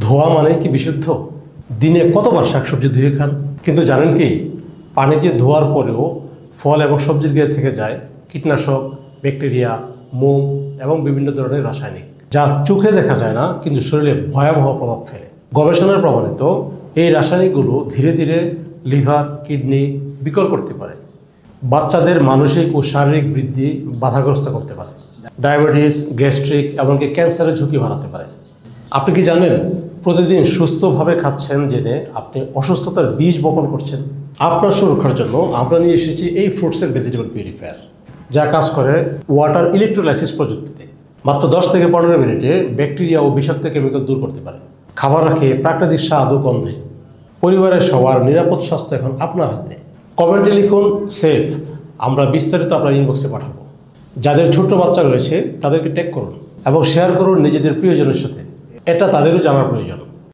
ধোয়া মানে কি বিশুদ্ধ? দিনে কতবার শাকসবজি ধুয়ে খান? কিন্তু জানেন কি, পানি দিয়ে ধোয়ার পরেও ফল এবং সবজির গায়ে থেকে যায় কীটনাশক, ব্যাকটেরিয়া, মোম এবং বিভিন্ন ধরনের রাসায়নিক, যা চোখে দেখা যায় না কিন্তু শরীরে ভয়াবহ প্রভাব ফেলে। গবেষণায় প্রমাণিত এই রাসায়নিকগুলো ধীরে ধীরে লিভার, কিডনি বিকল করতে পারে, বাচ্চাদের মানসিক ও শারীরিক বৃদ্ধি বাধাগ্রস্ত করতে পারে, ডায়াবেটিস, গ্যাস্ট্রিক এমনকি ক্যান্সারের ঝুঁকি বাড়াতে পারে। আপনি কি জানেন, প্রতিদিন সুস্থভাবে খাচ্ছেন জেনে আপনি অসুস্থতার বীজ বপন করছেন? আপনার সুরক্ষার জন্য আমরা নিয়ে এসেছি এই ফ্রুটসের ভেজিটেবল পিউরিফায়ার, যা কাজ করে ওয়াটার ইলেকট্রোলাইসিস প্রযুক্তিতে। মাত্র 10 থেকে 15 মিনিটে ব্যাকটেরিয়া ও বিষাক্ত কেমিক্যাল দূর করতে পারে। খাবার রাখে প্রাকৃতিক স্বাদ ও গন্ধে। পরিবারের সবার নিরাপদ স্বাস্থ্য এখন আপনার হাতে। কমেন্টে লিখুন সেফ, আমরা বিস্তারিত আপনার ইনবক্সে পাঠাবো। যাদের ছোট্ট বাচ্চা রয়েছে তাদেরকে ট্যাগ করুন এবং শেয়ার করুন নিজেদের প্রিয়জনের সাথে, এটা তাদেরও জানার প্রয়োজন।